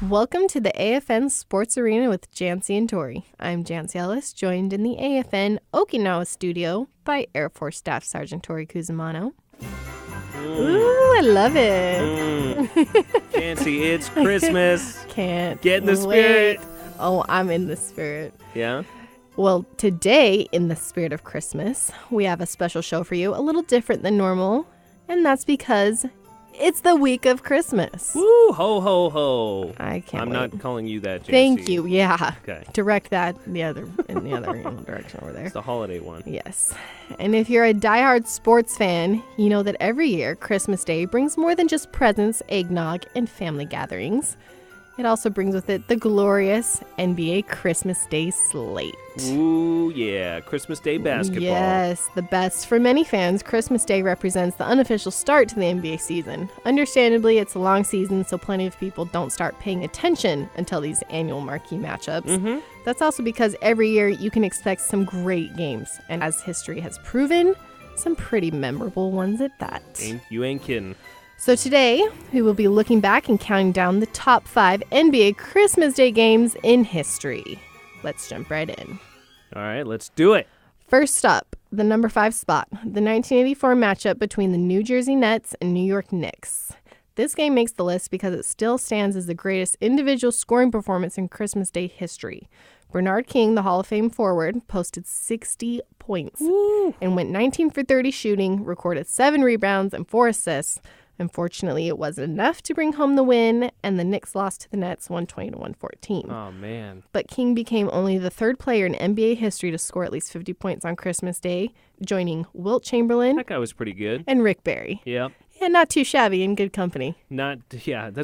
Welcome to the AFN Sports Arena with Jancy and Tori. I'm Jancy Ellis, joined in the AFN Okinawa studio by Air Force Staff Sergeant Tori Cusimano. Ooh, I love it. Jancy, it's Christmas. Can't get in the spirit. Oh, I'm in the spirit. Yeah? Well, today, in the spirit of Christmas, we have a special show for you, a little different than normal, and that's because it's the week of Christmas. Woo, ho, ho, ho. I can't I'm wait. not calling you that, Jancy. Thank you, yeah. Okay. Direct that in the other direction over there. It's the holiday one. Yes. And if you're a diehard sports fan, you know that every year, Christmas Day brings more than just presents, eggnog, and family gatherings. It also brings with it the glorious NBA Christmas Day slate. Ooh, yeah. Christmas Day basketball. Yes, the best. For many fans, Christmas Day represents the unofficial start to the NBA season. Understandably, it's a long season, so plenty of people don't start paying attention until these annual marquee matchups. Mm-hmm. That's also because every year you can expect some great games, and as history has proven, some pretty memorable ones at that. You ain't kidding. So today, we will be looking back and counting down the top 5 NBA Christmas Day games in history. Let's jump right in. All right, let's do it. First up, the number 5 spot, the 1984 matchup between the New Jersey Nets and New York Knicks. This game makes the list because it still stands as the greatest individual scoring performance in Christmas Day history. Bernard King, the Hall of Fame forward, posted 60 points and went 19 for 30 shooting, recorded 7 rebounds and 4 assists. Unfortunately, it wasn't enough to bring home the win, and the Knicks lost to the Nets 120-114. Oh, man. But King became only the 3rd player in NBA history to score at least 50 points on Christmas Day, joining Wilt Chamberlain That guy was pretty good. and Rick Barry. Yep. Yeah, not too shabby, in good company. That's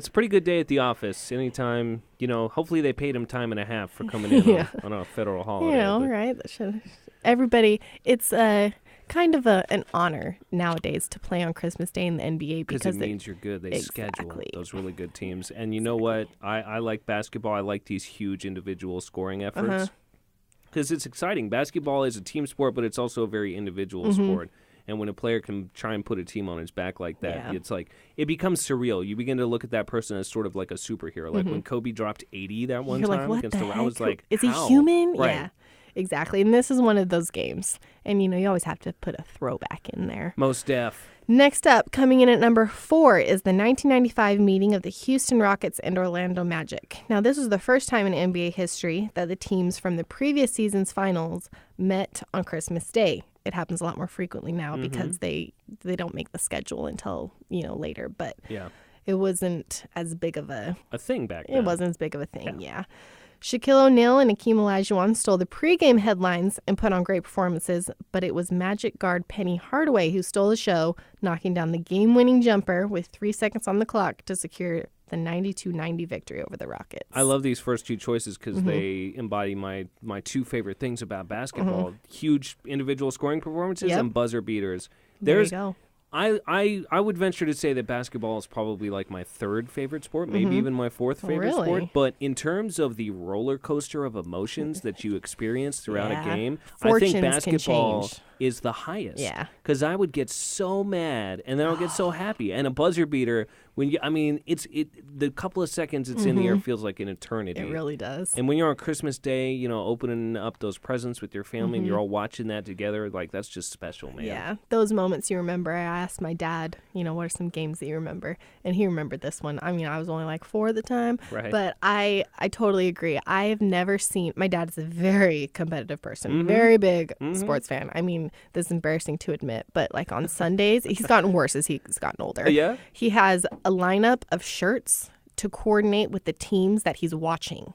a pretty good day at the office. Anytime, hopefully they paid him time and a half for coming in on a federal holiday. Right? Everybody, it's kind of an honor nowadays to play on Christmas Day in the NBA because it means you're good. They schedule those really good teams. And you know what? I like basketball. I like these huge individual scoring efforts because it's exciting. Basketball is a team sport, but it's also a very individual sport. And when a player can try and put a team on his back like that, it's like it becomes surreal. You begin to look at that person as sort of like a superhero. Like when Kobe dropped 80 that one time against the, I was like, is how? he human? Right. Yeah, exactly. And this is one of those games. And, you always have to put a throwback in there. Most def. Next up, coming in at number 4, is the 1995 meeting of the Houston Rockets and Orlando Magic. Now, this was the first time in NBA history that the teams from the previous season's finals met on Christmas Day. It happens a lot more frequently now because they don't make the schedule until, later. But it wasn't as big of a thing back then. It wasn't as big of a thing, yeah. Shaquille O'Neal and Hakeem Olajuwon stole the pregame headlines and put on great performances, but it was Magic guard Penny Hardaway who stole the show, knocking down the game-winning jumper with 3 seconds on the clock to secure the 92-90 victory over the Rockets. I love these first 2 choices because they embody my 2 favorite things about basketball. Huge individual scoring performances and buzzer beaters. There you go. I would venture to say that basketball is probably like my 3rd favorite sport, maybe even my 4th favorite sport. But in terms of the roller coaster of emotions that you experience throughout a game, I think basketball is the highest. Yeah. Because I would get so mad and then I'll get so happy. And a buzzer beater, the couple of seconds it's in the air feels like an eternity. It really does. And when you're on Christmas Day, opening up those presents with your family and you're all watching that together, like that's just special, man. Yeah, those moments you remember. I asked my dad, what are some games that you remember? And he remembered this one. I mean, I was only like 4 at the time, but I totally agree. I have never seen, my dad is a very competitive person, very big sports fan. I mean, this is embarrassing to admit, but like on Sundays, he's gotten worse as he's gotten older. Yeah? He has a lineup of shirts to coordinate with the teams that he's watching.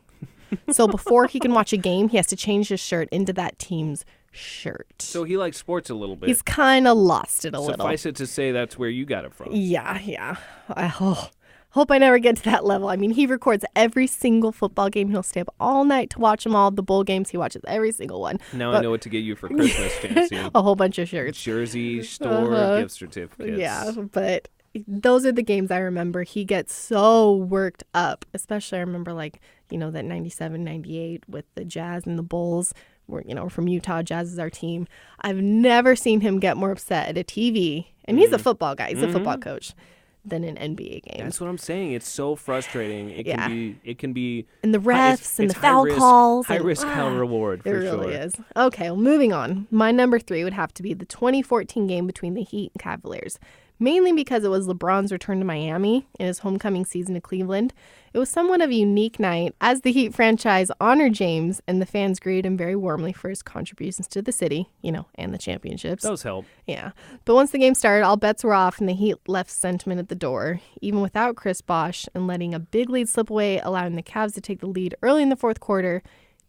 So before he can watch a game, he has to change his shirt into that team's shirt. So he likes sports a little bit. He's kind of lost it a little. Suffice it to say that's where you got it from. Yeah. I hope I never get to that level. I mean, he records every single football game. He'll stay up all night to watch them all. The bowl games, he watches every single one. Now I know what to get you for Christmas, Jancy. A whole bunch of shirts. Jersey, store, gift certificates. Yeah, but those are the games I remember. He gets so worked up, especially I remember that 97, 98 with the Jazz and the Bulls. We're from Utah. Jazz is our team. I've never seen him get more upset at a TV. And he's a football guy. He's a football coach. than an NBA game. That's what I'm saying. It's so frustrating. It can be and the refs and the foul calls. High risk, high reward for sure. It really is. Okay, well, moving on. My number 3 would have to be the 2014 game between the Heat and Cavaliers. Mainly because it was LeBron's return to Miami in his homecoming season to Cleveland. It was somewhat of a unique night as the Heat franchise honored James, and the fans greeted him very warmly for his contributions to the city, and the championships. Those help. Yeah. But once the game started, all bets were off, and the Heat left sentiment at the door. Even without Chris Bosh and letting a big lead slip away, allowing the Cavs to take the lead early in the fourth quarter,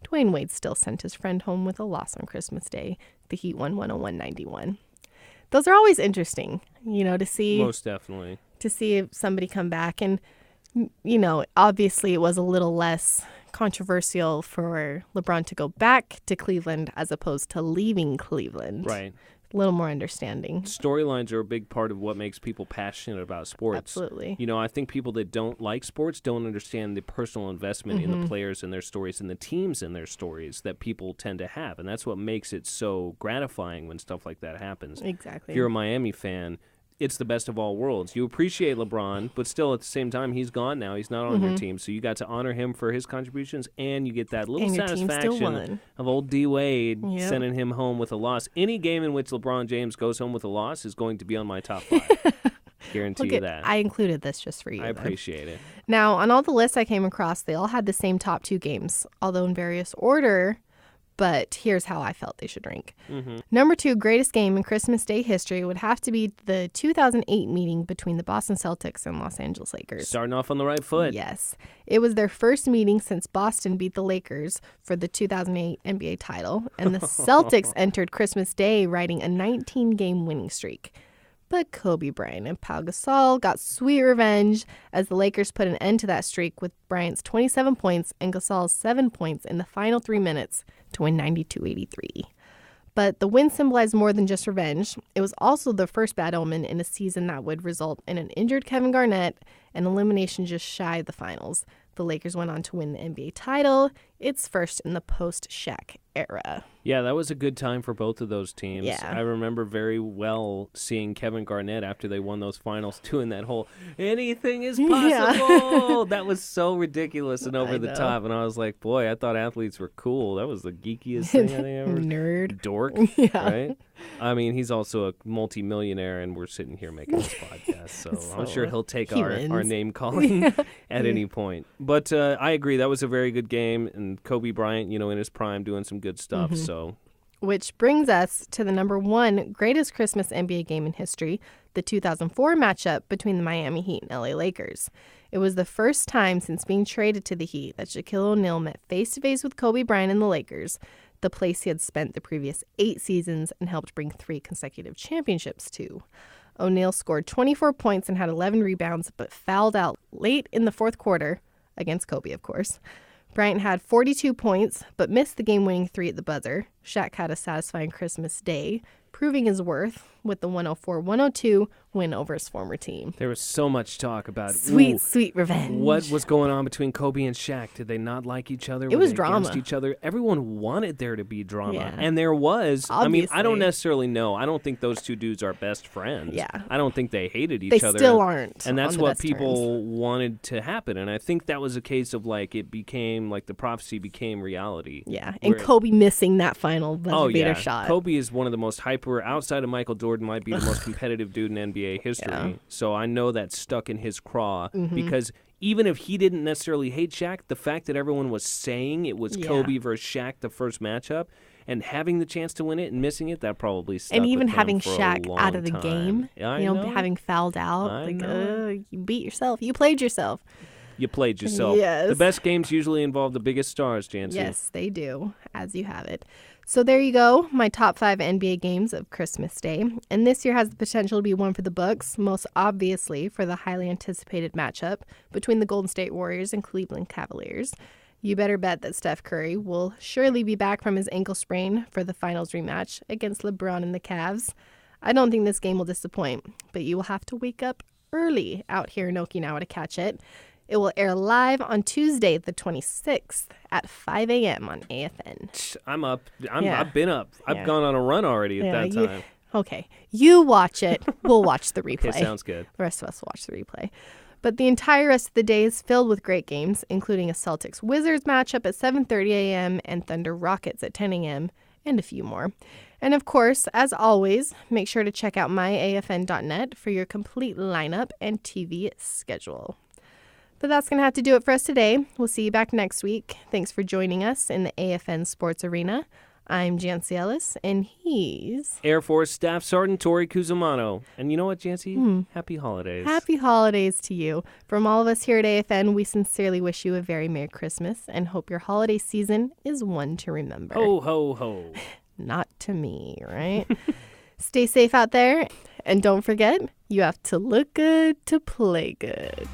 Dwayne Wade still sent his friend home with a loss on Christmas Day. The Heat won 101-91. Those are always interesting, to see. Most definitely. To see somebody come back. And, obviously it was a little less controversial for LeBron to go back to Cleveland as opposed to leaving Cleveland. Right. A little more understanding. Storylines are a big part of what makes people passionate about sports. Absolutely. I think people that don't like sports don't understand the personal investment in the players and their stories and the teams and their stories that people tend to have. And that's what makes it so gratifying when stuff like that happens. Exactly. If you're a Miami fan, it's the best of all worlds. You appreciate LeBron, but still at the same time, he's gone now. He's not on your team. So you got to honor him for his contributions, and you get that little satisfaction of old D. Wade sending him home with a loss. Any game in which LeBron James goes home with a loss is going to be on my top 5. Guarantee you that. I included this just for you. I appreciate it. Now, on all the lists I came across, they all had the same top 2 games, although in various order. But here's how I felt they should rank. Number 2 greatest game in Christmas Day history would have to be the 2008 meeting between the Boston Celtics and Los Angeles Lakers. Starting off on the right foot. Yes. It was their first meeting since Boston beat the Lakers for the 2008 NBA title, and the Celtics entered Christmas Day riding a 19-game winning streak. But Kobe Bryant and Pau Gasol got sweet revenge as the Lakers put an end to that streak with Bryant's 27 points and Gasol's 7 points in the final 3 minutes to win 92-83. But the win symbolized more than just revenge. It was also the first bad omen in a season that would result in an injured Kevin Garnett and elimination just shy of the finals. The Lakers went on to win the NBA title, its first in the post-Shaq era. Yeah, that was a good time for both of those teams. Yeah. I remember very well seeing Kevin Garnett after they won those finals doing that whole anything is possible. That was so ridiculous and over the top. And I was like, boy, I thought athletes were cool. That was the geekiest thing I think ever. Nerd. Dork, right? I mean, he's also a multi-millionaire, and we're sitting here making this podcast. So I'm sure he'll take our name calling at any point. But I agree. That was a very good game. And Kobe Bryant, in his prime doing some good stuff. So, which brings us to the number 1 greatest Christmas NBA game in history, the 2004 matchup between the Miami Heat and LA Lakers. It was the first time since being traded to the Heat that Shaquille O'Neal met face-to-face with Kobe Bryant and the Lakers, the place he had spent the previous 8 seasons and helped bring 3 consecutive championships to. O'Neal scored 24 points and had 11 rebounds, but fouled out late in the fourth quarter, against Kobe, of course. Bryant had 42 points, but missed the game-winning 3 at the buzzer. Shaq had a satisfying Christmas Day, proving his worth with the 104-102 win over his former team. There was so much talk about sweet revenge. What was going on between Kobe and Shaq? Did they not like each other? It was drama. Against each other? Everyone wanted there to be drama, yeah. And there was. Obviously. I mean, I don't necessarily know. I don't think those 2 dudes are best friends. Yeah. I don't think they hated each other. They still aren't. And that's on the what best people terms. wanted to happen. And I think that was a case of it became the prophecy became reality. Yeah, and Kobe missing that final buzzer beater shot. Kobe is one of the most hyper, outside of Michael Jordan, might be the most competitive dude in NBA history. Yeah. So I know that's stuck in his craw because even if he didn't necessarily hate Shaq, the fact that everyone was saying it was Kobe versus Shaq the first matchup and having the chance to win it and missing it, that probably stuck and even with him having for Shaq a long out of the time. game, having fouled out, you beat yourself, you played yourself. You played yourself. Yes. The best games usually involve the biggest stars, Jancy. Yes, they do, as you have it. So there you go, my top 5 NBA games of Christmas Day. And this year has the potential to be one for the books, most obviously for the highly anticipated matchup between the Golden State Warriors and Cleveland Cavaliers. You better bet that Steph Curry will surely be back from his ankle sprain for the finals rematch against LeBron and the Cavs. I don't think this game will disappoint, but you will have to wake up early out here in Okinawa to catch it. It will air live on Tuesday, the 26th at 5 a.m. on AFN. I'm up. I've been up. I've gone on a run already at that time. Okay, you watch it. We'll watch the replay. Okay, sounds good. The rest of us will watch the replay. But the entire rest of the day is filled with great games, including a Celtics-Wizards matchup at 7:30 a.m. and Thunder-Rockets at 10 a.m., and a few more. And of course, as always, make sure to check out myafn.net for your complete lineup and TV schedule. But that's going to have to do it for us today. We'll see you back next week. Thanks for joining us in the AFN Sports Arena. I'm Jancy Ellis, and he's Air Force Staff Sergeant Tori Kuzumano. And you know what, Jancy? Happy holidays. Happy holidays to you. From all of us here at AFN, we sincerely wish you a very Merry Christmas and hope your holiday season is one to remember. Ho, ho, ho. Not to me, right? Stay safe out there, and don't forget, you have to look good to play good.